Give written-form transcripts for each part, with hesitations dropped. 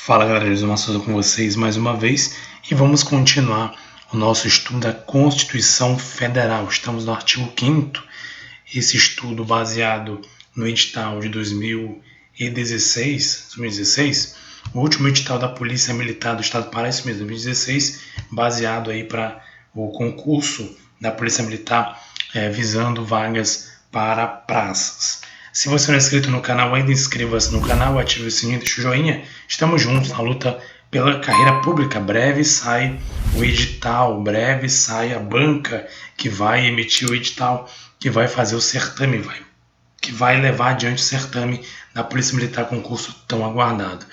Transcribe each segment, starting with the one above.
Fala galera, Elisama Souza com vocês mais uma vez e vamos continuar o nosso estudo da Constituição Federal. Estamos no artigo 5º, esse estudo baseado no edital de 2016, o último edital da Polícia Militar do Estado do Pará, isso mesmo, 2016, baseado aí para o concurso da Polícia Militar visando vagas para praças. Se você não é inscrito no canal ainda, inscreva-se no canal, ative o sininho, deixe o joinha. Estamos juntos na luta pela carreira pública. Breve sai o edital, breve sai a banca que vai emitir o edital, que vai fazer o certame, que vai levar adiante o certame da Polícia Militar, concurso tão aguardado.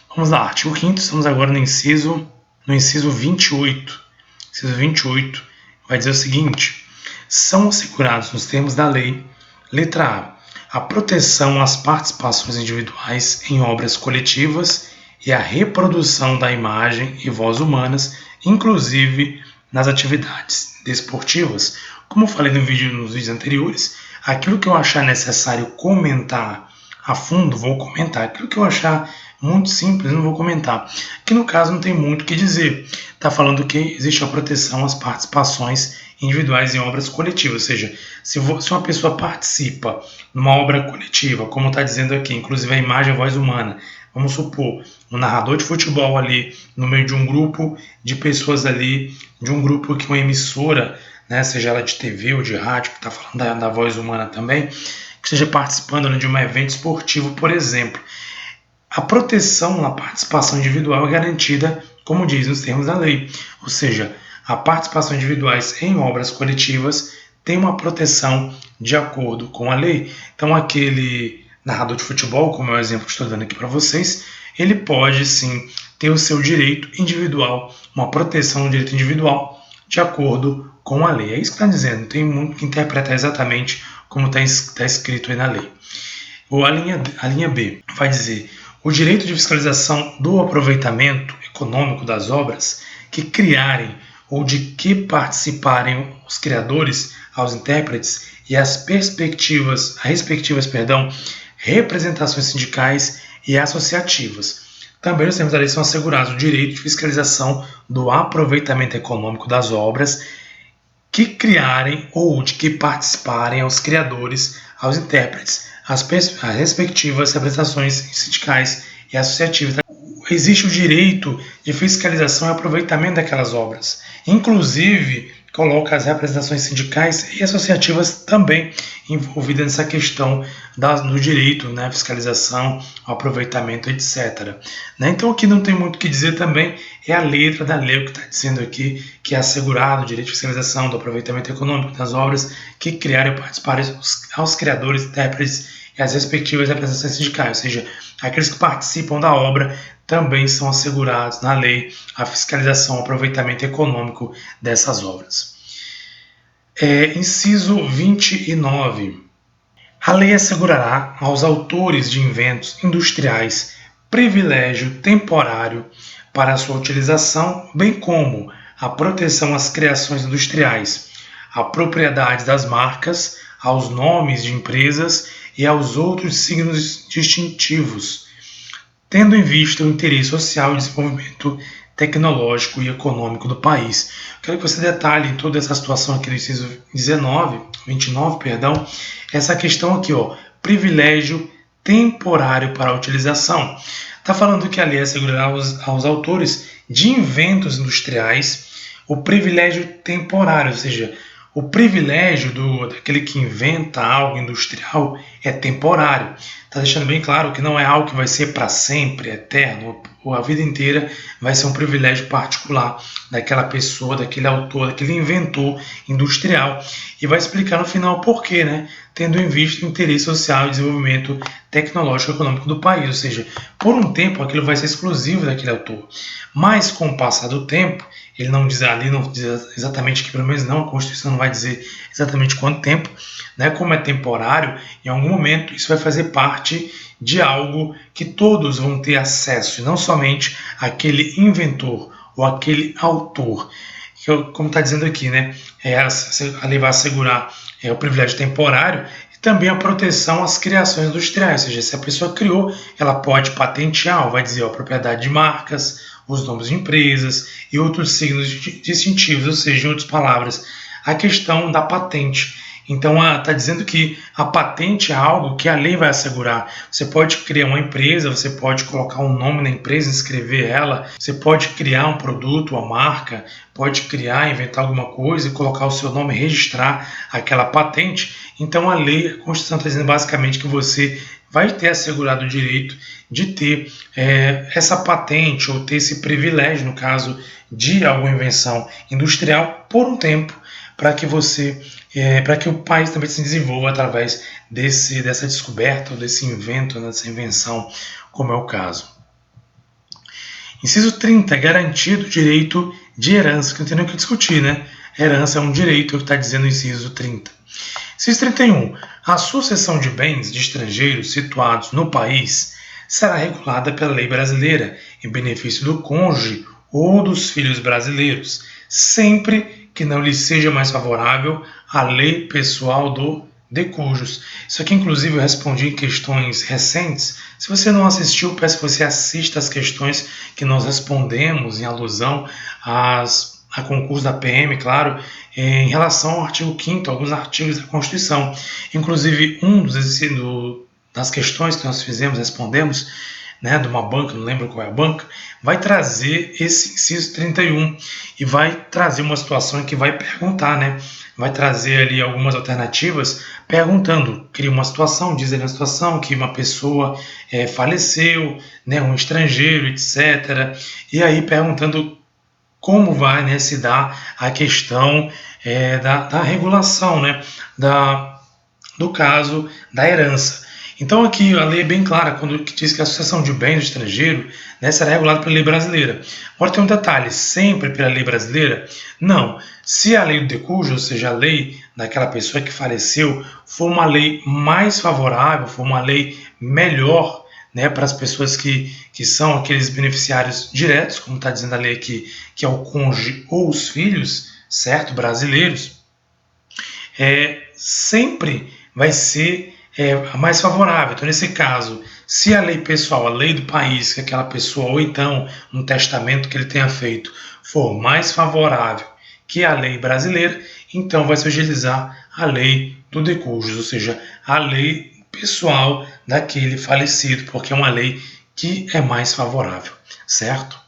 Vamos lá, artigo 5º, estamos agora no inciso 28. Inciso 28 vai dizer o seguinte: são assegurados nos termos da lei, letra A proteção às participações individuais em obras coletivas e a reprodução da imagem e voz humanas, inclusive nas atividades desportivas. Como eu falei nos vídeos anteriores, aquilo que eu achar necessário comentar a fundo, vou comentar. Aquilo que eu achar muito simples, não vou comentar. Aqui no caso não tem muito o que dizer. Está falando que existe a proteção às participações individuais em obras coletivas, ou seja, se uma pessoa participa numa obra coletiva, como está dizendo aqui, inclusive a imagem e a voz humana, vamos supor, um narrador de futebol ali, no meio de um grupo de pessoas ali, de um grupo que uma emissora, né, seja ela de TV ou de rádio, que está falando da voz humana também, que esteja participando de um evento esportivo, por exemplo. A proteção na participação individual é garantida, como diz nos termos da lei, ou seja, a participação individuais em obras coletivas tem uma proteção de acordo com a lei. Então, aquele narrador de futebol, como é o exemplo que estou dando aqui para vocês, ele pode sim ter o seu direito individual, uma proteção do direito individual de acordo com a lei. É isso que está dizendo, não tem muito que interpretar exatamente como está escrito aí na lei. Ou a linha B vai dizer: o direito de fiscalização do aproveitamento econômico das obras que criarem ou de que participarem os criadores aos intérpretes e as respectivas representações sindicais e associativas. Também nos termos da lei são assegurados o direito de fiscalização do aproveitamento econômico das obras que criarem ou de que participarem aos criadores, aos intérpretes, as respectivas representações sindicais e associativas. Existe o direito de fiscalização e aproveitamento daquelas obras. Inclusive, coloca as representações sindicais e associativas também envolvidas nessa questão do direito, né, fiscalização, aproveitamento, etc. Então, aqui não tem muito o que dizer também, é a letra da lei, o que está dizendo aqui, que é assegurado o direito de fiscalização do aproveitamento econômico das obras que criarem e participarem aos criadores, intérpretes e as respectivas representações sindicais, ou seja, aqueles que participam da obra também são assegurados na lei a fiscalização e aproveitamento econômico dessas obras. Inciso 29. A lei assegurará aos autores de inventos industriais privilégio temporário para a sua utilização, bem como a proteção às criações industriais, à propriedade das marcas, aos nomes de empresas e aos outros signos distintivos, tendo em vista o interesse social e desenvolvimento tecnológico e econômico do país. Quero que você detalhe toda essa situação aqui no inciso 29, essa questão aqui, privilégio temporário para a utilização. Está falando que a lei assegurará aos autores de inventos industriais o privilégio temporário, ou seja, o privilégio daquele que inventa algo industrial é temporário. Está deixando bem claro que não é algo que vai ser para sempre, eterno, ou a vida inteira vai ser um privilégio particular daquela pessoa, daquele autor, daquele inventor industrial. E vai explicar no final por quê, né? Tendo em vista o interesse social e desenvolvimento tecnológico e econômico do país. Ou seja, por um tempo aquilo vai ser exclusivo daquele autor. Mas com o passar do tempo, ele não diz ali, não diz exatamente que, pelo menos não, a Constituição não vai dizer exatamente quanto tempo, né? Como é temporário, em algum momento isso vai fazer parte de algo que todos vão ter acesso, e não somente aquele inventor ou aquele autor. Como está dizendo aqui, né? A lei vai assegurar o privilégio temporário, também a proteção às criações industriais, ou seja, se a pessoa criou, ela pode patentear, ou vai dizer a propriedade de marcas, os nomes de empresas e outros signos distintivos, ou seja, em outras palavras, a questão da patente. Então, está dizendo que a patente é algo que a lei vai assegurar. Você pode criar uma empresa, você pode colocar um nome na empresa, inscrever ela, você pode criar um produto, uma marca, pode criar, inventar alguma coisa e colocar o seu nome, registrar aquela patente. Então, a lei, a Constituição está dizendo basicamente que você vai ter assegurado o direito de ter essa patente ou ter esse privilégio, no caso de alguma invenção industrial, por um tempo, para que o país também se desenvolva através dessa descoberta, ou desse invento, dessa invenção, como é o caso. Inciso 30, garantido o direito de herança, que não tem nem o que discutir, né? Herança é um direito, é o que está dizendo o inciso 30. Inciso 31, a sucessão de bens de estrangeiros situados no país será regulada pela lei brasileira, em benefício do cônjuge ou dos filhos brasileiros, sempre que não lhe seja mais favorável a lei pessoal de cujos. Isso aqui, inclusive, eu respondi em questões recentes. Se você não assistiu, peço que você assista as questões que nós respondemos em alusão a concurso da PM, claro, em relação ao artigo 5º, alguns artigos da Constituição. Inclusive, das questões que nós respondemos, né, de uma banca, não lembro qual é a banca, vai trazer esse inciso 31 e vai trazer uma situação em que vai perguntar, né, vai trazer ali algumas alternativas perguntando, cria uma situação, diz ali uma situação que uma pessoa faleceu, né, um estrangeiro, etc. E aí perguntando como vai, né, se dar a questão da regulação, né, do caso da herança. Então aqui a lei é bem clara quando diz que a sucessão de bens do estrangeiro, né, será regulada pela lei brasileira. Agora tem um detalhe, sempre pela lei brasileira? Não. Se a lei do decúbito, ou seja, a lei daquela pessoa que faleceu, for uma lei mais favorável, for uma lei melhor, né, para as pessoas que são aqueles beneficiários diretos, como está dizendo a lei aqui, que é o cônjuge ou os filhos, certo, brasileiros, sempre vai ser mais favorável. Então, nesse caso, se a lei pessoal, a lei do país que aquela pessoa, ou então um testamento que ele tenha feito, for mais favorável que a lei brasileira, então vai se utilizar a lei do decúbito, ou seja, a lei pessoal daquele falecido, porque é uma lei que é mais favorável, certo?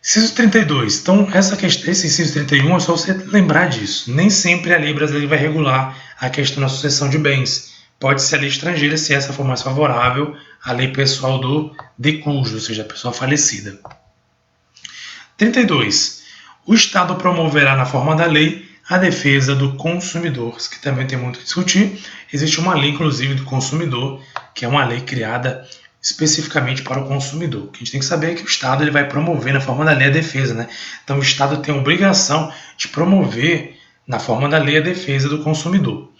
Inciso 32. Então, esse inciso 31 é só você lembrar disso. Nem sempre a lei brasileira vai regular a questão da sucessão de bens. Pode ser a lei estrangeira, se essa for mais favorável à lei pessoal do decúbito, ou seja, a pessoa falecida. 32. O Estado promoverá na forma da lei a defesa do consumidor, que também tem muito que discutir. Existe uma lei, inclusive, do consumidor, que é uma lei criada especificamente para o consumidor. O que a gente tem que saber é que o Estado ele vai promover na forma da lei a defesa, né? Então o Estado tem a obrigação de promover na forma da lei a defesa do consumidor.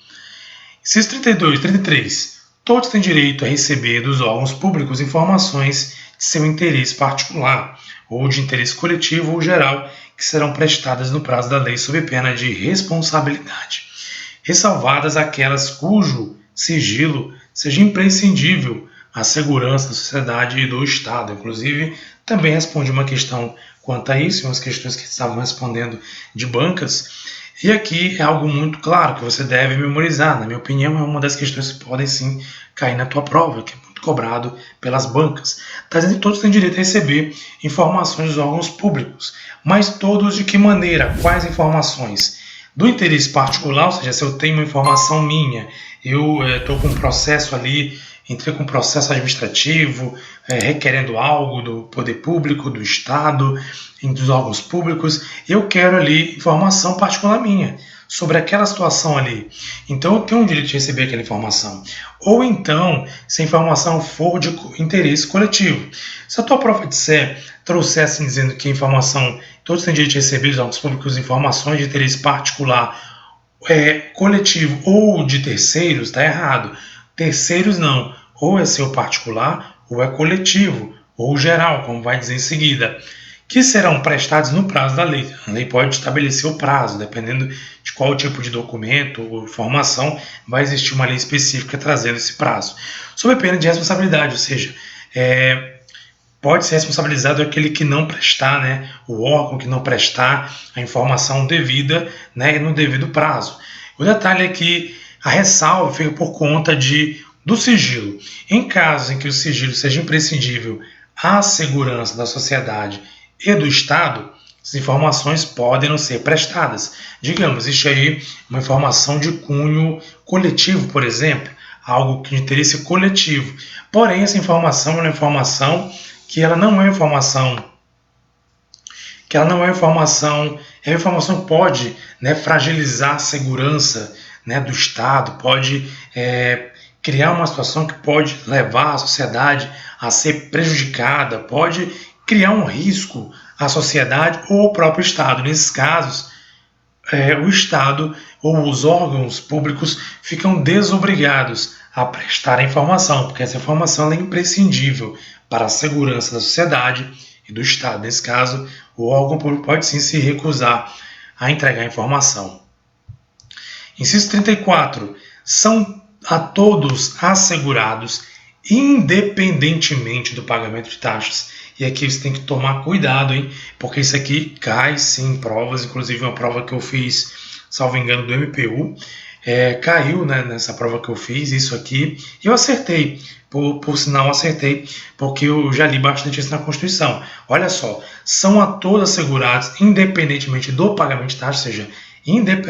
Inciso 32, 33. Todos têm direito a receber dos órgãos públicos informações de seu interesse particular ou de interesse coletivo ou geral que serão prestadas no prazo da lei sob pena de responsabilidade, ressalvadas aquelas cujo sigilo seja imprescindível à segurança da sociedade e do Estado. Inclusive, também respondi uma questão quanto a isso, umas questões que estavam respondendo de bancas, e aqui é algo muito claro que você deve memorizar. Na minha opinião, é uma das questões que podem sim cair na tua prova, que é muito cobrado pelas bancas. Está dizendo que todos têm direito a receber informações dos órgãos públicos, mas todos de que maneira? Quais informações? Do interesse particular, ou seja, se eu tenho uma informação minha, eu estou com um processo ali, entrei com um processo administrativo, requerendo algo do poder público, do Estado, dos órgãos públicos, eu quero ali informação particular minha, sobre aquela situação ali. Então eu tenho o direito de receber aquela informação. Ou então, se a informação for de interesse coletivo. Se a tua prova trouxesse dizendo que a informação, todos têm direito de receber dos órgãos públicos informações de interesse particular, coletivo ou de terceiros, está errado. Terceiros não, ou é seu particular, ou é coletivo, ou geral, como vai dizer em seguida. que serão prestados no prazo da lei. A lei pode estabelecer o prazo, dependendo de qual tipo de documento ou informação, vai existir uma lei específica trazendo esse prazo. Sob pena de responsabilidade, ou seja, pode ser responsabilizado aquele que não prestar, né, o órgão que não prestar a informação devida, né, no devido prazo. O detalhe é que a ressalva fica por conta do sigilo. Em casos em que o sigilo seja imprescindível à segurança da sociedade e do Estado, as informações podem não ser prestadas. Digamos, existe aí uma informação de cunho coletivo, por exemplo, algo de interesse coletivo. Porém, essa informação é uma informação que ela não é informação que é uma informação que pode, né, fragilizar a segurança, né, do Estado, pode criar uma situação que pode levar a sociedade a ser prejudicada, pode criar um risco à sociedade ou ao próprio Estado. Nesses casos, o Estado ou os órgãos públicos ficam desobrigados a prestar a informação, porque essa informação é imprescindível para a segurança da sociedade e do Estado. Nesse caso, o órgão público pode sim se recusar a entregar a informação. Inciso 34. São a todos assegurados, independentemente do pagamento de taxas. E aqui você tem que tomar cuidado, hein? Porque isso aqui cai sim em provas, inclusive uma prova que eu fiz, salvo engano, do MPU, caiu, né, nessa prova que eu fiz, isso aqui, e eu acertei, por sinal acertei, porque eu já li bastante isso na Constituição. Olha só, são a todos assegurados, independentemente do pagamento de taxas, ou seja,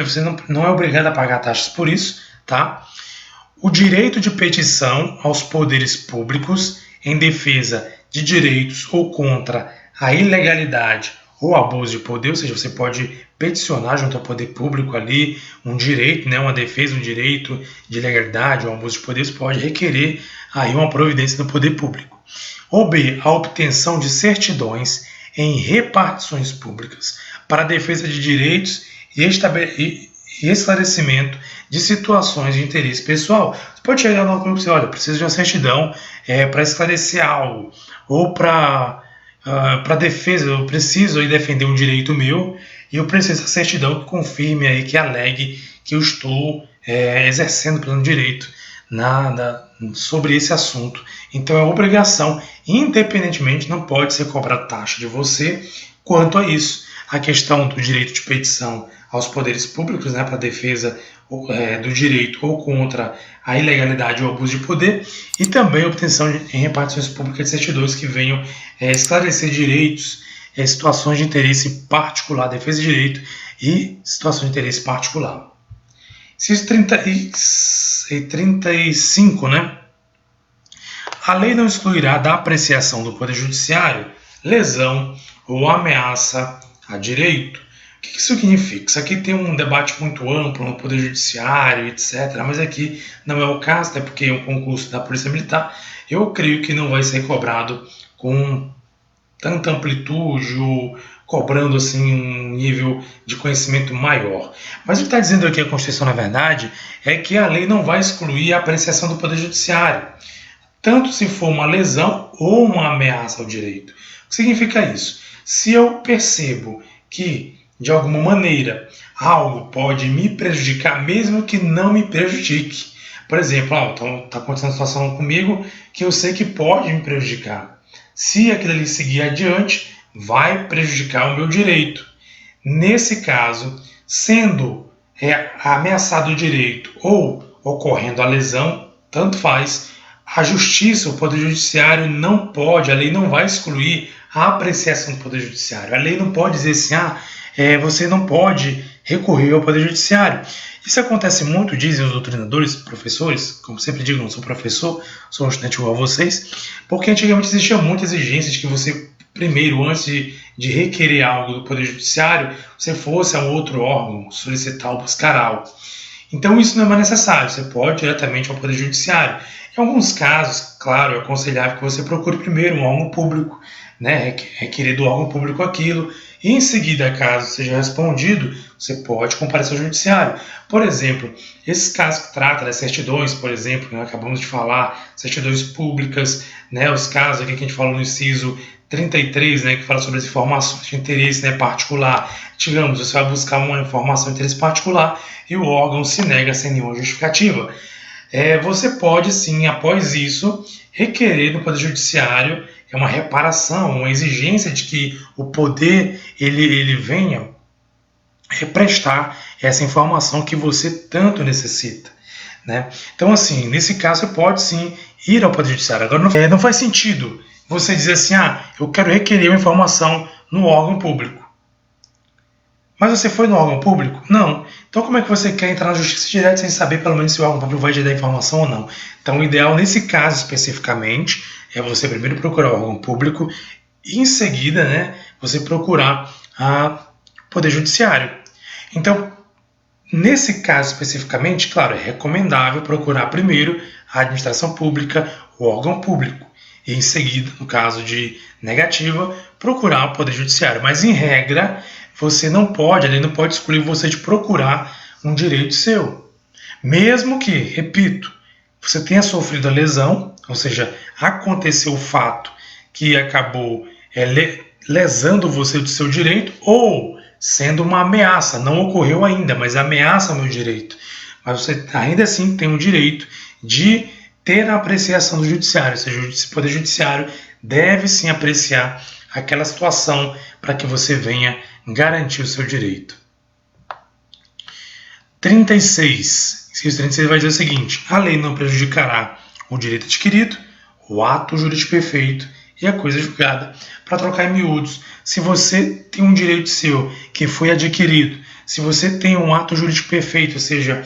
você não é obrigado a pagar taxas por isso, tá? O direito de petição aos poderes públicos em defesa de direitos ou contra a ilegalidade ou abuso de poder, ou seja, você pode peticionar junto ao poder público ali um direito, né, uma defesa, um direito de ilegalidade ou abuso de poder, você pode requerer aí uma providência do poder público. Ou B, a obtenção de certidões em repartições públicas para a defesa de direitos e esclarecimento de situações de interesse pessoal. Você pode chegar no clube e dizer, olha, preciso de uma certidão para esclarecer algo, ou para defesa, eu preciso aí defender um direito meu, e eu preciso da certidão que confirme aí, que alegue que eu estou exercendo pleno direito sobre esse assunto. Então é obrigação, independentemente, não pode ser cobrada taxa de você quanto a isso. A questão do direito de petição aos poderes públicos, né, para defesa do direito ou contra a ilegalidade ou abuso de poder, e também a obtenção em repartições públicas de certidões que venham esclarecer direitos, situações de interesse particular, defesa de direito e situações de interesse particular. Inciso 35, né? A lei não excluirá da apreciação do Poder Judiciário lesão ou ameaça a direito. O que isso significa? Isso aqui tem um debate muito amplo no Poder Judiciário, etc. Mas aqui não é o caso, até porque é um concurso da Polícia Militar. Eu creio que não vai ser cobrado com tanta amplitude ou cobrando assim um nível de conhecimento maior. Mas o que está dizendo aqui a Constituição, na verdade, é que a lei não vai excluir a apreciação do Poder Judiciário, tanto se for uma lesão ou uma ameaça ao direito. O que significa isso? Se eu percebo que, de alguma maneira, algo pode me prejudicar, mesmo que não me prejudique. Por exemplo, está acontecendo uma situação comigo que eu sei que pode me prejudicar. Se aquilo ali seguir adiante, vai prejudicar o meu direito. Nesse caso, sendo ameaçado o direito ou ocorrendo a lesão, tanto faz, a Justiça, o Poder Judiciário não pode, a lei não vai excluir a apreciação do Poder Judiciário. A lei não pode dizer assim, você não pode recorrer ao Poder Judiciário. Isso acontece muito, dizem os doutrinadores, professores, como sempre digo, não sou professor, sou um estudante igual a vocês, porque antigamente existia muita exigência de que você, primeiro, antes de requerer algo do Poder Judiciário, você fosse a um outro órgão solicitar ou buscar algo. Então isso não é mais necessário, você pode ir diretamente ao Poder Judiciário. Em alguns casos, claro, é aconselhável que você procure primeiro um órgão público, né, requerer do órgão público aquilo, e em seguida, caso seja respondido, você pode comparecer ao judiciário. Por exemplo, esses casos que tratam das certidões, por exemplo, que nós acabamos de falar, certidões públicas, né, os casos aqui que a gente falou no inciso 33, né, que fala sobre as informações de interesse, né, particular. Digamos, você vai buscar uma informação de interesse particular e o órgão se nega sem nenhuma justificativa. Você pode, sim, após isso, requerer no Poder Judiciário uma reparação, uma exigência de que o poder ele venha prestar essa informação que você tanto necessita, né? Então, assim, nesse caso, você pode, sim, ir ao Poder Judiciário. Agora, não faz sentido você dizer assim, eu quero requerer uma informação no órgão público. Mas você foi no órgão público? Não. Então como é que você quer entrar na justiça direto sem saber pelo menos se o órgão público vai te dar informação ou não? Então o ideal nesse caso especificamente é você primeiro procurar o órgão público e em seguida, né, você procurar o Poder Judiciário. Então, nesse caso especificamente, claro, é recomendável procurar primeiro a administração pública, o órgão público, e em seguida, no caso de negativa, procurar o Poder Judiciário. Mas em regra, você não pode, a lei não pode excluir você de procurar um direito seu. Mesmo que, repito, você tenha sofrido a lesão, ou seja, aconteceu o fato que acabou lesando você do seu direito, ou sendo uma ameaça, não ocorreu ainda, mas ameaça ao meu direito. Mas você ainda assim tem o direito de ter a apreciação do judiciário, ou seja, o Poder Judiciário deve sim apreciar aquela situação para que você venha garantir o seu direito. 36. Inciso 36 vai dizer o seguinte: a lei não prejudicará o direito adquirido, o ato jurídico perfeito e a coisa julgada. Para trocar em miúdos, se você tem um direito seu que foi adquirido, se você tem um ato jurídico perfeito, ou seja,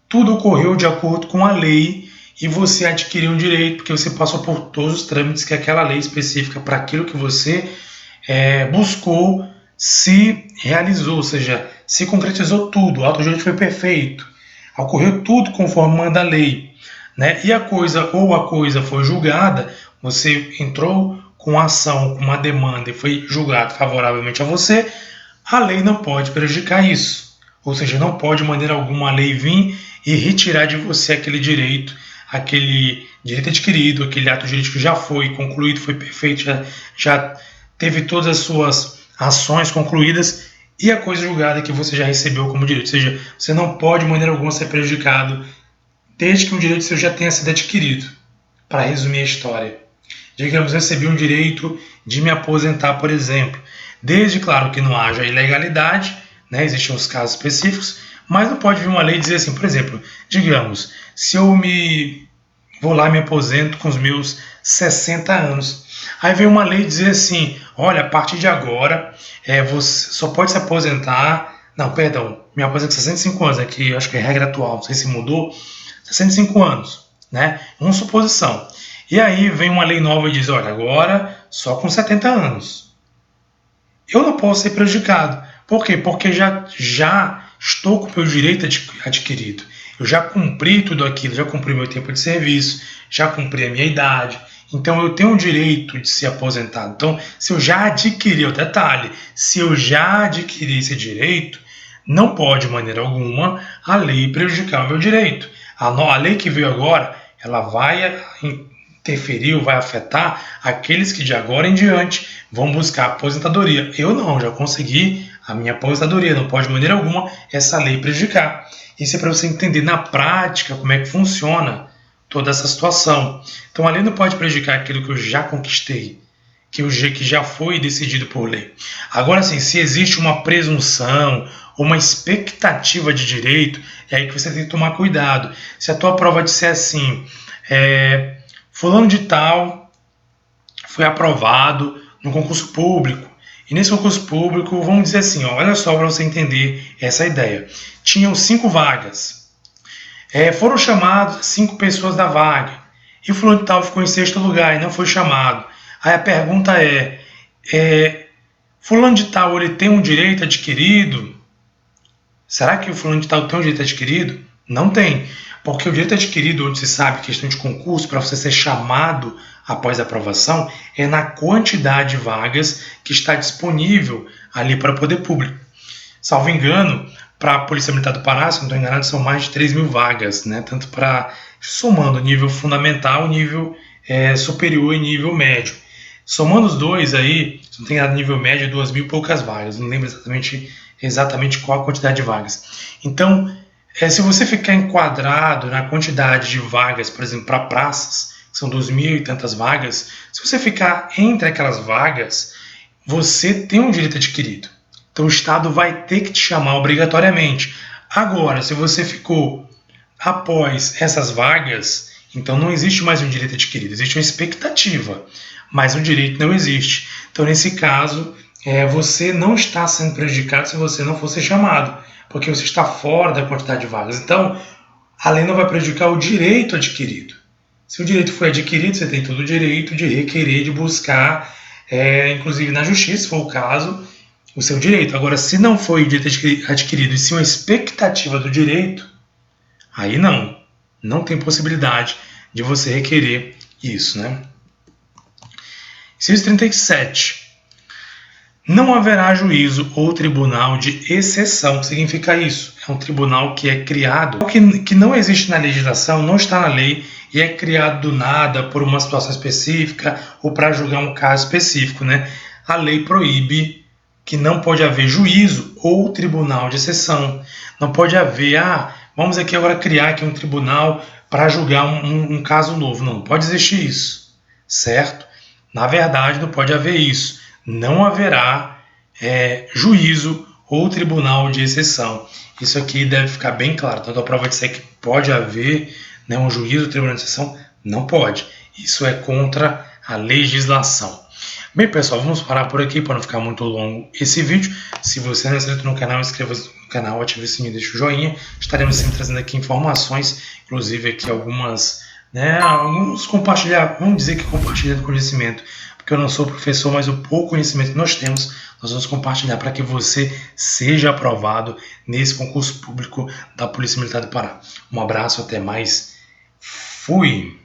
tudo ocorreu de acordo com a lei e você adquiriu um direito porque você passou por todos os trâmites que aquela lei específica para aquilo que você buscou se realizou, ou seja, se concretizou tudo, o ato jurídico foi perfeito, ocorreu tudo conforme manda a lei, né? E a coisa foi julgada, você entrou com a ação, com uma demanda e foi julgado favoravelmente a você, a lei não pode prejudicar isso, ou seja, não pode de maneira alguma a lei vir e retirar de você aquele direito adquirido, aquele ato jurídico que já foi concluído, foi perfeito, já teve todas as suas ações concluídas e a coisa julgada que você já recebeu como direito. Ou seja, você não pode de maneira alguma ser prejudicado desde que um direito seu já tenha sido adquirido. Para resumir a história, digamos, eu recebi um direito de me aposentar, por exemplo, desde, claro, que não haja ilegalidade, né, existem os casos específicos, mas não pode vir uma lei dizer assim, por exemplo, digamos, se eu vou lá e me aposento com os meus 60 anos, aí vem uma lei dizer assim, olha, a partir de agora, você só pode se aposentar, me aposento com 65 anos, aqui acho que é regra atual, não sei se mudou, 65 anos, né, uma suposição. E aí vem uma lei nova e diz, olha, agora só com 70 anos. Eu não posso ser prejudicado. Por quê? Porque já estou com o meu direito adquirido. Eu já cumpri tudo aquilo, já cumpri meu tempo de serviço, já cumpri a minha idade. Então eu tenho o direito de ser aposentado. Então, se eu já adquiri, o detalhe, se eu já adquiri esse direito, não pode de maneira alguma a lei prejudicar o meu direito. A lei que veio agora, ela vai interferir ou vai afetar aqueles que de agora em diante vão buscar aposentadoria. Eu não, já consegui a minha aposentadoria, não pode de maneira alguma essa lei prejudicar. Isso é para você entender na prática como é que funciona toda essa situação. Então a lei não pode prejudicar aquilo que eu já conquistei, que já foi decidido por lei. Agora sim, se existe uma presunção, uma expectativa de direito, é aí que você tem que tomar cuidado. Se a tua prova disser assim, fulano de tal foi aprovado no concurso público, e nesse concurso público, vamos dizer assim, olha só para você entender essa ideia. Tinham 5 vagas. Foram chamados 5 pessoas da vaga. E o fulano de tal ficou em 6º lugar e não foi chamado. Aí a pergunta fulano de tal ele tem um direito adquirido? Será que o fulano de tal tem um direito adquirido? Não tem. Porque o direito adquirido, onde se sabe, questão de concurso, para você ser chamado após a aprovação, é na quantidade de vagas que está disponível ali para o poder público. salvo engano, para a Polícia Militar do Pará, se não estou enganado, são mais de 3.000 vagas, né? Tanto para, somando nível fundamental, nível superior e nível médio. Somando os dois aí, se não tem nada nível médio, 2.000 e poucas vagas. Não lembro exatamente qual a quantidade de vagas. Então, se você ficar enquadrado na quantidade de vagas, por exemplo, para praças, que são 2.000 e tantas vagas, se você ficar entre aquelas vagas, você tem um direito adquirido. Então o Estado vai ter que te chamar obrigatoriamente. Agora, se você ficou após essas vagas, então não existe mais um direito adquirido, existe uma expectativa, mas o direito não existe. Então, nesse caso, você não está sendo prejudicado se você não for ser chamado, porque você está fora da quantidade de vagas. Então, a lei não vai prejudicar o direito adquirido. Se o direito foi adquirido, você tem todo o direito de requerer, de buscar, inclusive na justiça, se for o caso, o seu direito. Agora, se não foi o direito adquirido e sim uma expectativa do direito, aí não tem possibilidade de você requerer isso, né? Inciso 37. Não haverá juízo ou tribunal de exceção. O que significa isso? É um tribunal que é criado, que não existe na legislação, não está na lei, e é criado do nada por uma situação específica ou para julgar um caso específico, né? A lei proíbe que não pode haver juízo ou tribunal de exceção. Não pode haver, vamos aqui agora criar aqui um tribunal para julgar um caso novo. Não pode existir isso, certo? Na verdade, não pode haver isso. Não haverá juízo ou tribunal de exceção. Isso aqui deve ficar bem claro. Tanto a prova de ser que pode haver um juízo ou tribunal de exceção, não pode. Isso é contra a legislação. Bem, pessoal, vamos parar por aqui para não ficar muito longo esse vídeo. Se você não é inscrito no canal, inscreva-se no canal, ative o sininho e deixe o joinha. Estaremos sempre trazendo aqui informações, inclusive aqui alguns compartilhar, vamos dizer que compartilhando conhecimento, porque eu não sou professor, mas o pouco conhecimento que nós temos, nós vamos compartilhar para que você seja aprovado nesse concurso público da Polícia Militar do Pará. Um abraço, até mais. Fui!